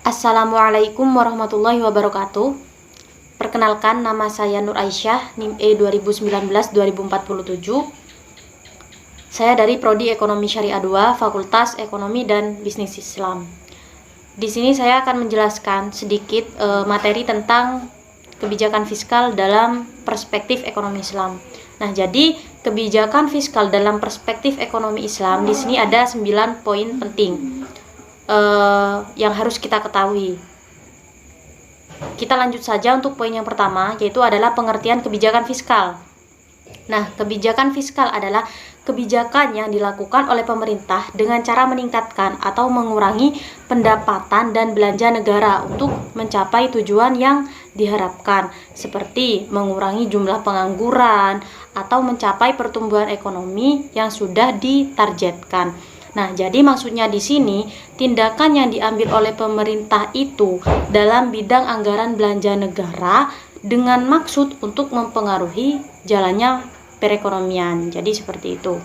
Assalamualaikum warahmatullahi wabarakatuh. Perkenalkan, nama saya Nur Aisyah, NIM E 2019-2047. Saya dari Prodi Ekonomi Syariah 2, Fakultas Ekonomi dan Bisnis Islam. Di sini saya akan menjelaskan sedikit materi tentang kebijakan fiskal dalam perspektif ekonomi Islam. Nah, jadi kebijakan fiskal dalam perspektif ekonomi Islam di sini ada 9 poin penting yang harus kita ketahui. Kita lanjut saja untuk poin yang pertama, yaitu adalah pengertian kebijakan fiskal. Nah, kebijakan fiskal adalah kebijakan yang dilakukan oleh pemerintah dengan cara meningkatkan atau mengurangi pendapatan dan belanja negara untuk mencapai tujuan yang diharapkan, seperti mengurangi jumlah pengangguran atau mencapai pertumbuhan ekonomi yang sudah ditargetkan. Nah, jadi maksudnya di sini tindakan yang diambil oleh pemerintah itu dalam bidang anggaran belanja negara dengan maksud untuk mempengaruhi jalannya perekonomian. Jadi seperti itu.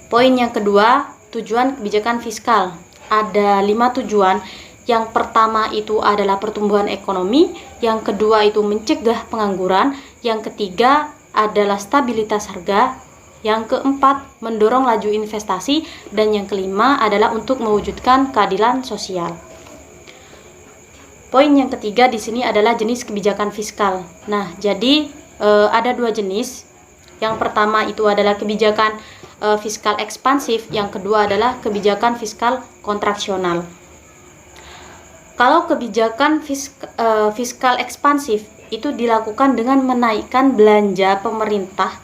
Poin yang kedua, tujuan kebijakan fiskal. Ada 5 tujuan. Yang pertama itu adalah pertumbuhan ekonomi, yang kedua itu mencegah pengangguran, yang ketiga adalah stabilitas harga, yang keempat mendorong laju investasi, dan yang kelima adalah untuk mewujudkan keadilan sosial. Poin yang ketiga di sini adalah jenis kebijakan fiskal. Nah, jadi ada 2 jenis. Yang pertama itu adalah kebijakan fiskal ekspansif, yang kedua adalah kebijakan fiskal kontraksional. Kalau kebijakan fiskal ekspansif itu dilakukan dengan menaikkan belanja pemerintah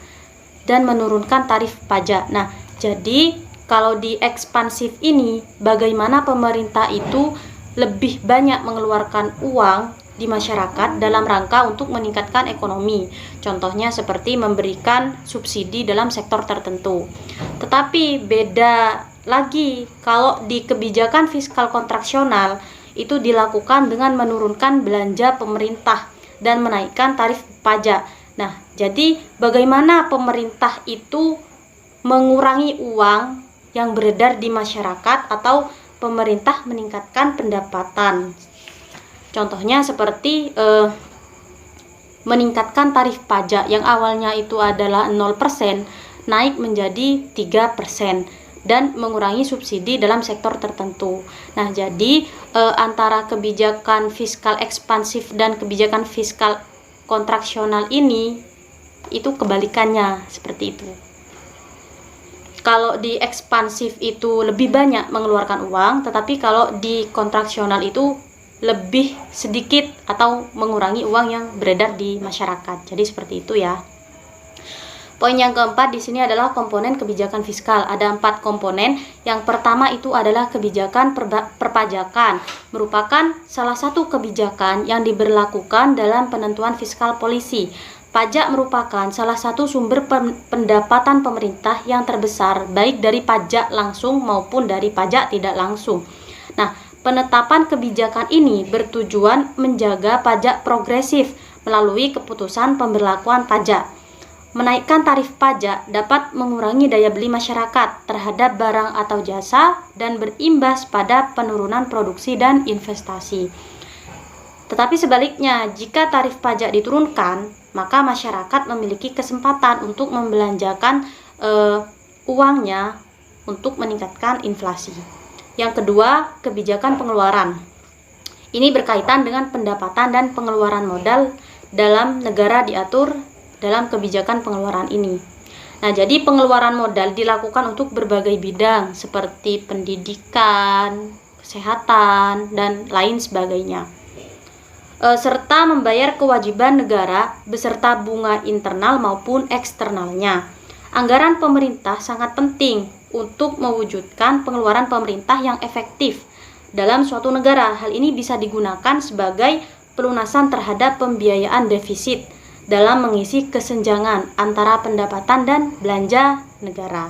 dan menurunkan tarif pajak. Nah, jadi kalau di ekspansif ini, bagaimana pemerintah itu lebih banyak mengeluarkan uang di masyarakat dalam rangka untuk meningkatkan ekonomi. Contohnya seperti memberikan subsidi dalam sektor tertentu. Tetapi beda lagi kalau di kebijakan fiskal kontraksional itu dilakukan dengan menurunkan belanja pemerintah dan menaikkan tarif pajak. Nah, jadi bagaimana pemerintah itu mengurangi uang yang beredar di masyarakat atau pemerintah meningkatkan pendapatan. Contohnya seperti meningkatkan tarif pajak yang awalnya itu adalah 0% naik menjadi 3% dan mengurangi subsidi dalam sektor tertentu. Nah, jadi antara kebijakan fiskal ekspansif dan kebijakan fiskal kontraksional ini itu kebalikannya, seperti itu. Kalau di ekspansif itu lebih banyak mengeluarkan uang, tetapi kalau di kontraksional itu lebih sedikit atau mengurangi uang yang beredar di masyarakat. Jadi seperti itu ya. Poin yang keempat di sini adalah komponen kebijakan fiskal. Ada 4 komponen. Yang pertama itu adalah kebijakan perpajakan. Merupakan salah satu kebijakan yang diberlakukan dalam penentuan fiskal polisi. Pajak merupakan salah satu sumber pendapatan pemerintah yang terbesar, baik dari pajak langsung maupun dari pajak tidak langsung. Nah, penetapan kebijakan ini bertujuan menjaga pajak progresif melalui keputusan pemberlakuan pajak. Menaikkan tarif pajak dapat mengurangi daya beli masyarakat terhadap barang atau jasa dan berimbas pada penurunan produksi dan investasi. Tetapi sebaliknya, jika tarif pajak diturunkan, maka masyarakat memiliki kesempatan untuk membelanjakan uangnya untuk meningkatkan inflasi. Yang kedua, kebijakan pengeluaran. Ini berkaitan dengan pendapatan dan pengeluaran modal dalam negara diatur dalam kebijakan pengeluaran ini. Nah, jadi pengeluaran modal dilakukan untuk berbagai bidang seperti pendidikan, kesehatan, dan lain sebagainya. Serta membayar kewajiban negara beserta bunga internal maupun eksternalnya. Anggaran pemerintah sangat penting untuk mewujudkan pengeluaran pemerintah yang efektif dalam suatu negara. Hal ini bisa digunakan sebagai pelunasan terhadap pembiayaan defisit dalam mengisi kesenjangan antara pendapatan dan belanja negara.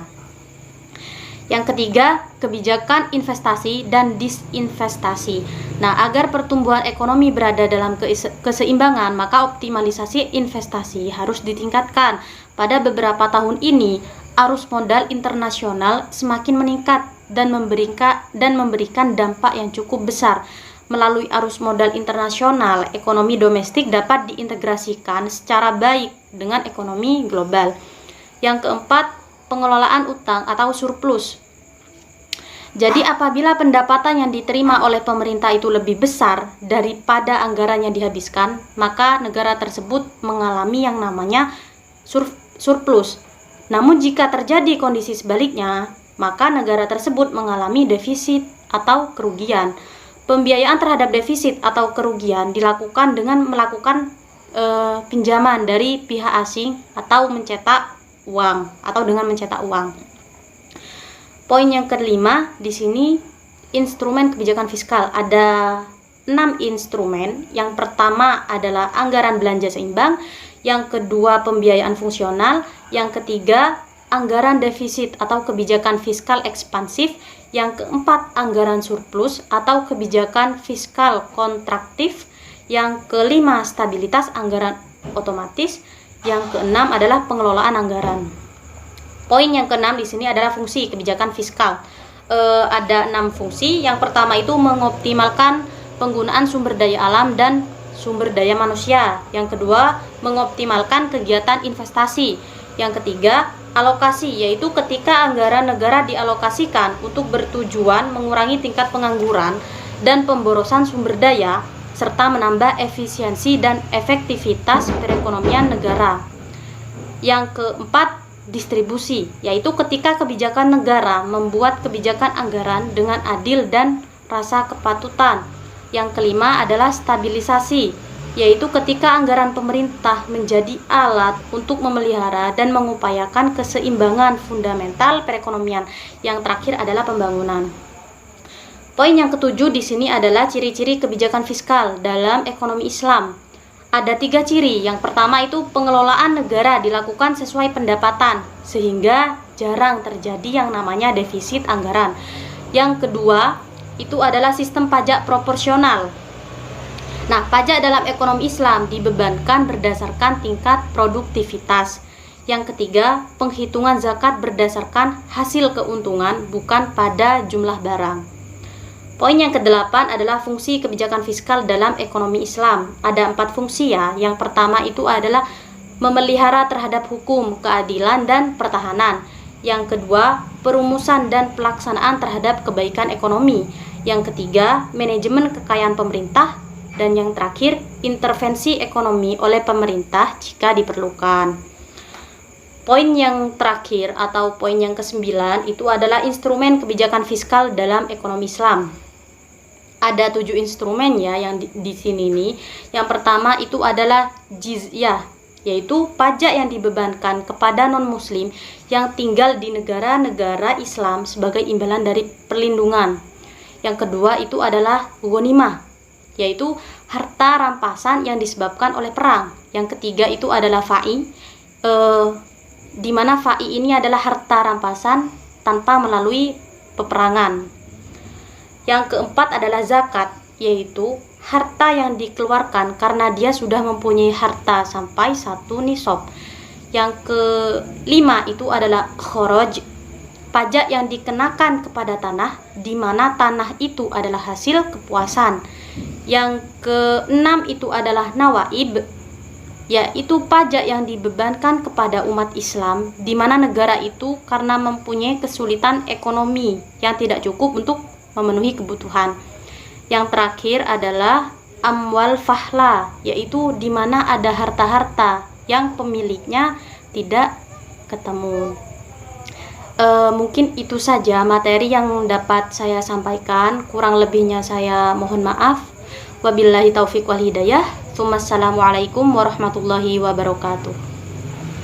Yang ketiga, kebijakan investasi dan disinvestasi. Nah, agar pertumbuhan ekonomi berada dalam keseimbangan, maka optimalisasi investasi harus ditingkatkan. Pada beberapa tahun ini, arus modal internasional semakin meningkat dan memberikan dampak yang cukup besar. Melalui arus modal internasional, ekonomi domestik dapat diintegrasikan secara baik dengan ekonomi global. Yang keempat, pengelolaan utang atau surplus. Jadi apabila pendapatan yang diterima oleh pemerintah itu lebih besar daripada anggaran yang dihabiskan, maka negara tersebut mengalami yang namanya surplus. Namun jika terjadi kondisi sebaliknya, maka negara tersebut mengalami defisit atau kerugian. Pembiayaan terhadap defisit atau kerugian dilakukan dengan melakukan pinjaman dari pihak asing atau mencetak uang atau dengan mencetak uang. Poin yang kelima di sini instrumen kebijakan fiskal. Ada 6 instrumen. Yang pertama adalah anggaran belanja seimbang, yang kedua pembiayaan fungsional, yang ketiga anggaran defisit atau kebijakan fiskal ekspansif, yang keempat anggaran surplus atau kebijakan fiskal kontraktif, yang kelima stabilitas anggaran otomatis, yang keenam adalah pengelolaan anggaran. Poin yang keenam di sini adalah fungsi kebijakan fiskal. Ada 6 fungsi. Yang pertama itu mengoptimalkan penggunaan sumber daya alam dan sumber daya manusia. Yang kedua, mengoptimalkan kegiatan investasi. Yang ketiga, alokasi, yaitu ketika anggaran negara dialokasikan untuk bertujuan mengurangi tingkat pengangguran dan pemborosan sumber daya, serta menambah efisiensi dan efektivitas perekonomian negara. Yang keempat, distribusi, yaitu ketika kebijakan negara membuat kebijakan anggaran dengan adil dan rasa kepatutan. Yang kelima adalah stabilisasi, yaitu ketika anggaran pemerintah menjadi alat untuk memelihara dan mengupayakan keseimbangan fundamental perekonomian. Yang terakhir adalah pembangunan. Poin yang ketujuh di sini adalah ciri-ciri kebijakan fiskal dalam ekonomi Islam. Ada 3 ciri. Yang pertama itu pengelolaan negara dilakukan sesuai pendapatan, sehingga jarang terjadi yang namanya defisit anggaran. Yang kedua itu adalah sistem pajak proporsional. Nah, pajak dalam ekonomi Islam dibebankan berdasarkan tingkat produktivitas. Yang ketiga, penghitungan zakat berdasarkan hasil keuntungan, bukan pada jumlah barang. Poin yang kedelapan adalah fungsi kebijakan fiskal dalam ekonomi Islam. Ada 4 fungsi ya. Yang pertama itu adalah memelihara terhadap hukum, keadilan, dan pertahanan. Yang kedua, perumusan dan pelaksanaan terhadap kebaikan ekonomi. Yang ketiga, manajemen kekayaan pemerintah. Dan yang terakhir, intervensi ekonomi oleh pemerintah jika diperlukan. Poin yang terakhir atau poin yang ke-9 itu adalah instrumen kebijakan fiskal dalam ekonomi Islam. Ada 7 instrumen ya yang di sini nih. Yang pertama itu adalah jizyah, yaitu pajak yang dibebankan kepada non-muslim yang tinggal di negara-negara Islam sebagai imbalan dari perlindungan. Yang kedua itu adalah ghanimah, yaitu harta rampasan yang disebabkan oleh perang. Yang ketiga itu adalah fa'i, di mana fa'i ini adalah harta rampasan tanpa melalui peperangan. Yang keempat adalah zakat, yaitu harta yang dikeluarkan karena dia sudah mempunyai harta sampai 1 nisab. Yang kelima itu adalah khoroj, pajak yang dikenakan kepada tanah, di mana tanah itu adalah hasil kepuasan. Yang keenam itu adalah nawaib, yaitu pajak yang dibebankan kepada umat Islam, di mana negara itu karena mempunyai kesulitan ekonomi yang tidak cukup untuk memenuhi kebutuhan. Yang terakhir adalah amwal fahla, yaitu di mana ada harta-harta yang pemiliknya tidak ketemu. Mungkin itu saja materi yang dapat saya sampaikan. Kurang lebihnya saya mohon maaf. Wabillahi taufiq wal hidayah. Assalamualaikum warahmatullahi wabarakatuh.